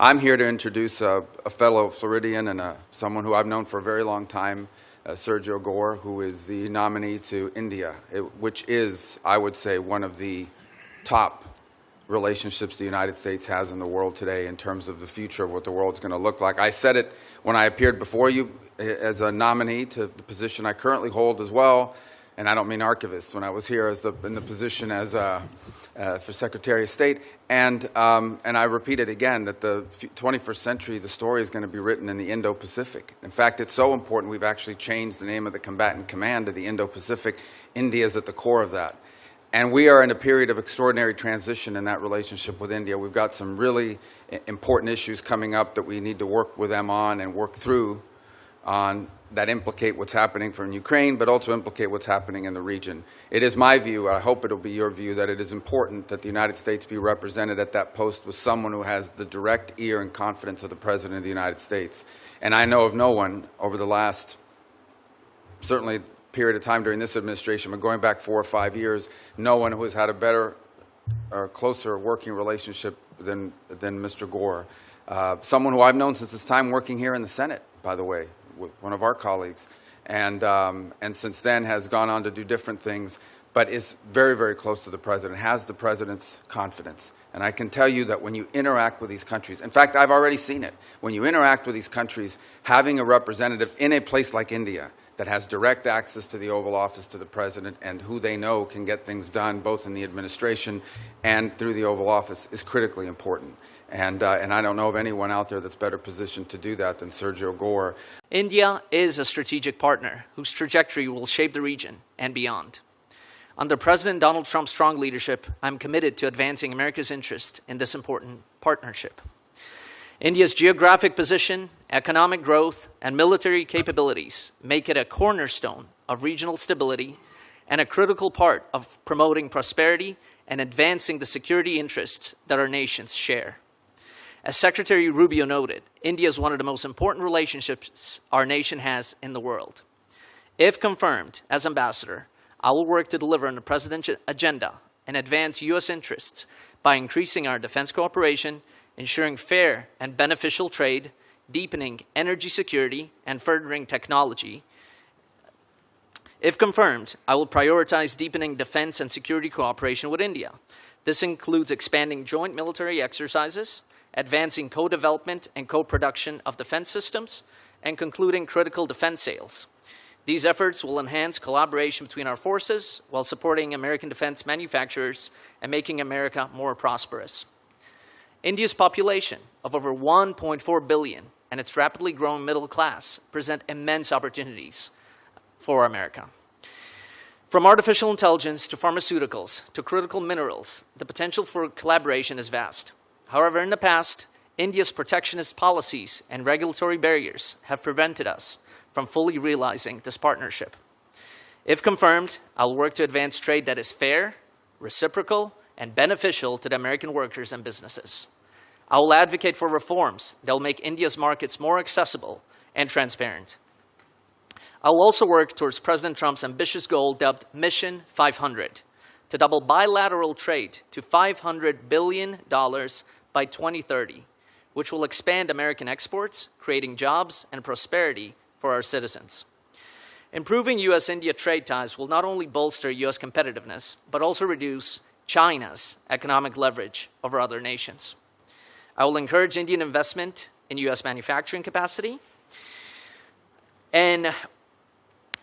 I'm here to introduce a fellow Floridian and someone who I've known for a very long time, Sergio Gor, who is the nominee to India, which is, I would say, one of the top relationships the United States has in the world today in terms of the future of what the world's going to look like. I said it when I appeared before you as a nominee to the position I currently hold as well, and I don't mean archivist, when I was here as in the position as for Secretary of State, and I repeat it again, that the 21st century, the story is going to be written in the Indo-Pacific. In fact, it's so important we've actually changed the name of the combatant command to the Indo-Pacific. India is at the core of that. And we are in a period of extraordinary transition in that relationship with India. We've got some really important issues coming up that we need to work with them on and work through on that implicate what's happening from Ukraine, but also implicate what's happening in the region. It is my view, I hope it'll be your view, that it is important that the United States be represented at that post with someone who has the direct ear and confidence of the President of the United States. And I know of no one over the last, certainly period of time during this administration, but going back 4 or 5 years, no one who has had a better or closer working relationship than Mr. Gor. Someone who I've known since his time working here in the Senate, by the way, with one of our colleagues, and since then has gone on to do different things, but is very, very close to the President, has the President's confidence. And I can tell you that when you interact with these countries, in fact, I've already seen it, when you interact with these countries, having a representative in a place like India that has direct access to the Oval Office, to the President, and who they know can get things done both in the administration and through the Oval Office is critically important. And I don't know of anyone out there that's better positioned to do that than Sergio Gor. India is a strategic partner whose trajectory will shape the region and beyond. Under President Donald Trump's strong leadership, I'm committed to advancing America's interest in this important partnership. India's geographic position, economic growth, and military capabilities make it a cornerstone of regional stability and a critical part of promoting prosperity and advancing the security interests that our nations share. As Secretary Rubio noted, India is one of the most important relationships our nation has in the world. If confirmed as ambassador, I will work to deliver on the President's agenda and advance U.S. interests by increasing our defense cooperation, ensuring fair and beneficial trade, deepening energy security, and furthering technology. If confirmed, I will prioritize deepening defense and security cooperation with India. This includes expanding joint military exercises, advancing co-development and co-production of defense systems, and concluding critical defense sales. These efforts will enhance collaboration between our forces while supporting American defense manufacturers and making America more prosperous. India's population of over 1.4 billion and its rapidly growing middle class present immense opportunities for America. From artificial intelligence to pharmaceuticals to critical minerals, the potential for collaboration is vast. However, in the past, India's protectionist policies and regulatory barriers have prevented us from fully realizing this partnership. If confirmed, I'll work to advance trade that is fair, reciprocal, and beneficial to the American workers and businesses. I will advocate for reforms that will make India's markets more accessible and transparent. I will also work towards President Trump's ambitious goal dubbed Mission 500 to double bilateral trade to $500 billion by 2030, which will expand American exports, creating jobs and prosperity for our citizens. Improving U.S.-India trade ties will not only bolster U.S. competitiveness, but also reduce China's economic leverage over other nations. I will encourage Indian investment in U.S. manufacturing capacity, and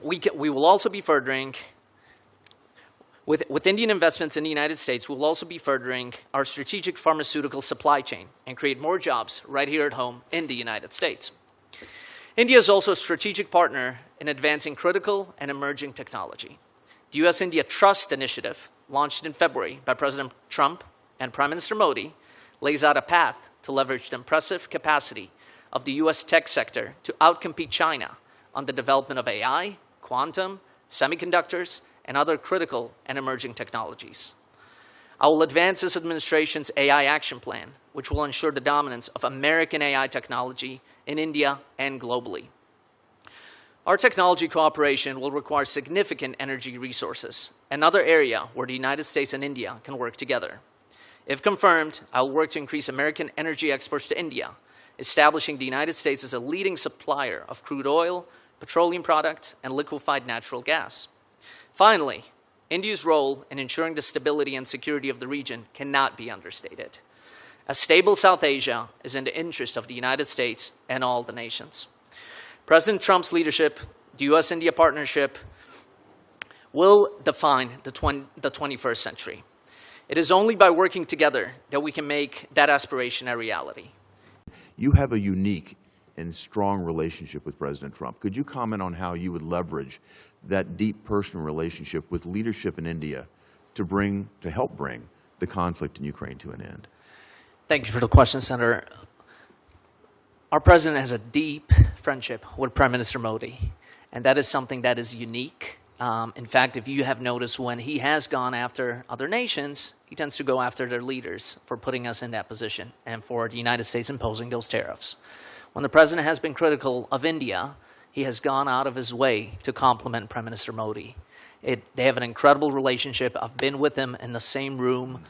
we will also be furthering, with Indian investments in the United States, we will also be furthering our strategic pharmaceutical supply chain and create more jobs right here at home in the United States. India is also a strategic partner in advancing critical and emerging technology. The U.S.-India Trust Initiative, launched in February by President Trump and Prime Minister Modi, lays out a path to leverage the impressive capacity of the U.S. tech sector to outcompete China on the development of AI, quantum, semiconductors, and other critical and emerging technologies. I will advance this administration's AI action plan, which will ensure the dominance of American AI technology in India and globally. Our technology cooperation will require significant energy resources, another area where the United States and India can work together. If confirmed, I will work to increase American energy exports to India, establishing the United States as a leading supplier of crude oil, petroleum products, and liquefied natural gas. Finally, India's role in ensuring the stability and security of the region cannot be understated. A stable South Asia is in the interest of the United States and all the nations. President Trump's leadership, the U.S.-India partnership, will define the 21st century. It is only by working together that we can make that aspiration a reality. You have a unique and strong relationship with President Trump. Could you comment on how you would leverage that deep personal relationship with leadership in India to help bring the conflict in Ukraine to an end? Thank you for the question, Senator. Our president has a deep friendship with Prime Minister Modi, and that is something that is unique. In fact, if you have noticed, when he has gone after other nations, he tends to go after their leaders for putting us in that position and for the United States imposing those tariffs. When the president has been critical of India, he has gone out of his way to compliment Prime Minister Modi. They have an incredible relationship. I've been with him in the same room.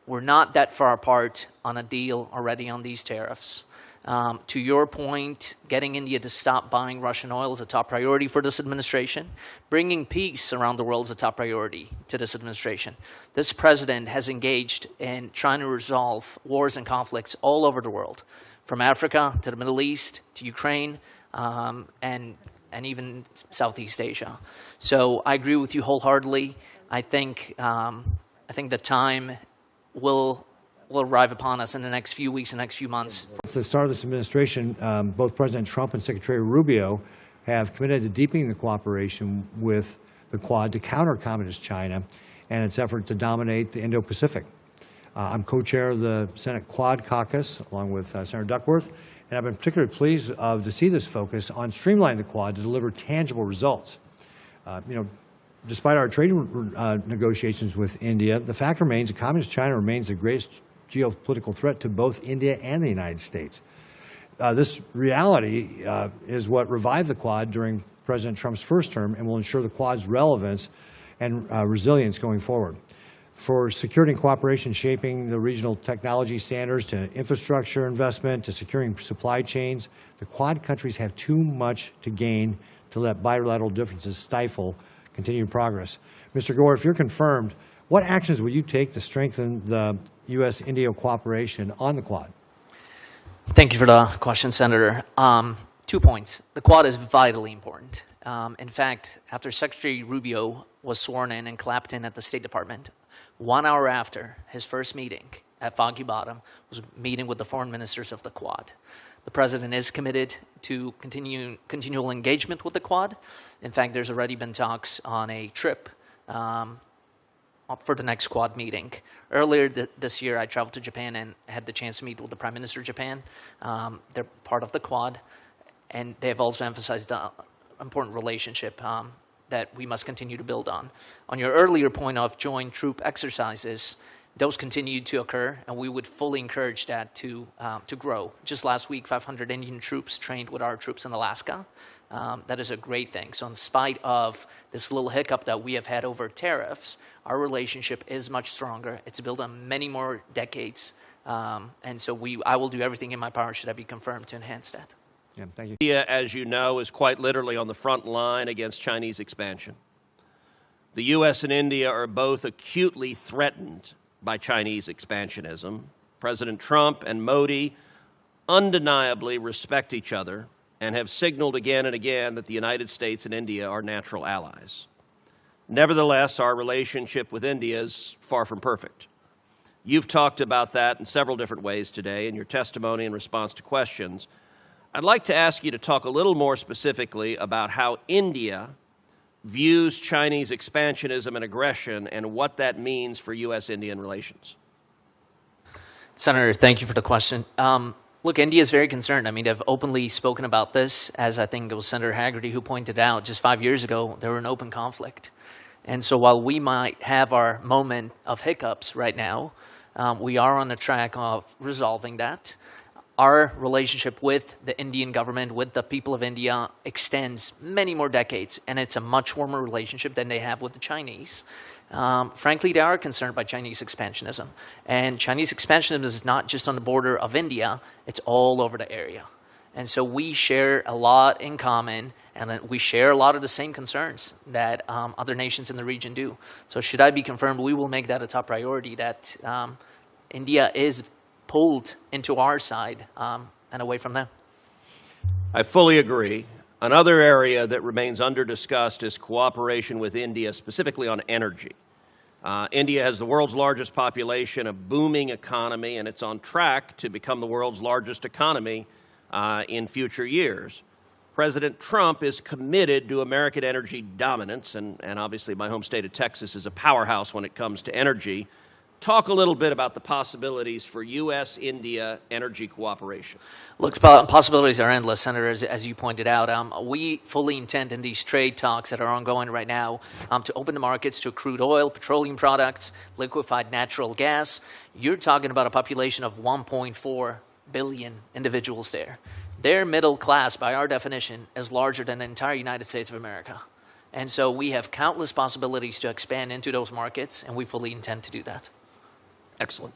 We're not that far apart on a deal already on these tariffs. To your point, getting India to stop buying Russian oil is a top priority for this administration. Bringing peace around the world is a top priority to this administration. This president has engaged in trying to resolve wars and conflicts all over the world, from Africa to the Middle East to Ukraine and even Southeast Asia. So I agree with you wholeheartedly. I think the time will arrive upon us in the next few weeks and next few months. At the start of this administration, both President Trump and Secretary Rubio have committed to deepening the cooperation with the Quad to counter Communist China and its effort to dominate the Indo-Pacific. I'm co-chair of the Senate Quad Caucus, along with Senator Duckworth, and I've been particularly pleased to see this focus on streamlining the Quad to deliver tangible results. Despite our trade negotiations with India, the fact remains that Communist China remains the greatest geopolitical threat to both India and the United States. This reality is what revived the Quad during President Trump's first term and will ensure the Quad's relevance and resilience going forward. For security and cooperation shaping the regional technology standards to infrastructure investment to securing supply chains, the Quad countries have too much to gain to let bilateral differences stifle continued progress. Mr. Gor, if you're confirmed, what actions will you take to strengthen the U.S.-India cooperation on the Quad? Thank you for the question, Senator. 2 points. The Quad is vitally important. In fact, after Secretary Rubio was sworn in and clapped in at the State Department, 1 hour after his first meeting at Foggy Bottom was meeting with the foreign ministers of the Quad. The president is committed to continual engagement with the Quad. In fact, there's already been talks on a trip for the next Quad meeting. Earlier this year, I traveled to Japan and had the chance to meet with the Prime Minister of Japan. They're part of the Quad, and they have also emphasized the important relationship that we must continue to build on. On your earlier point of joint troop exercises, those continue to occur, and we would fully encourage that to grow. Just last week, 500 Indian troops trained with our troops in Alaska. That is a great thing. So in spite of this little hiccup that we have had over tariffs, our relationship is much stronger. It's built on many more decades. And so I will do everything in my power, should I be confirmed, to enhance that. Yeah, thank you. India, as you know, is quite literally on the front line against Chinese expansion. The U.S. and India are both acutely threatened by Chinese expansionism. President Trump and Modi undeniably respect each other and have signaled again and again that the United States and India are natural allies. Nevertheless, our relationship with India is far from perfect. You've talked about that in several different ways today in your testimony in response to questions. I'd like to ask you to talk a little more specifically about how India views Chinese expansionism and aggression and what that means for U.S.-Indian relations. Senator, thank you for the question. Look, India is very concerned. I mean, they've openly spoken about this, as I think it was Senator Haggerty who pointed out just 5 years ago, they were in open conflict. And so while we might have our moment of hiccups right now, we are on the track of resolving that. our relationship with the Indian government, with the people of India, extends many more decades, and it's a much warmer relationship than they have with the Chinese. Frankly, they are concerned by Chinese expansionism. And Chinese expansionism is not just on the border of India, it's all over the area. And so we share a lot in common, and we share a lot of the same concerns that other nations in the region do. So should I be confirmed, we will make that a top priority, that India is pulled into our side and away from them. I fully agree. Another area that remains under-discussed is cooperation with India, specifically on energy. India has the world's largest population, a booming economy, and it's on track to become the world's largest economy in future years. President Trump is committed to American energy dominance, and obviously my home state of Texas is a powerhouse when it comes to energy. Talk a little bit about the possibilities for U.S.-India energy cooperation. Look, possibilities are endless, Senator, as you pointed out. We fully intend in these trade talks that are ongoing right now to open the markets to crude oil, petroleum products, liquefied natural gas. You're talking about a population of 1.4 billion individuals there. Their middle class, by our definition, is larger than the entire United States of America. And so we have countless possibilities to expand into those markets, and we fully intend to do that. Excellent.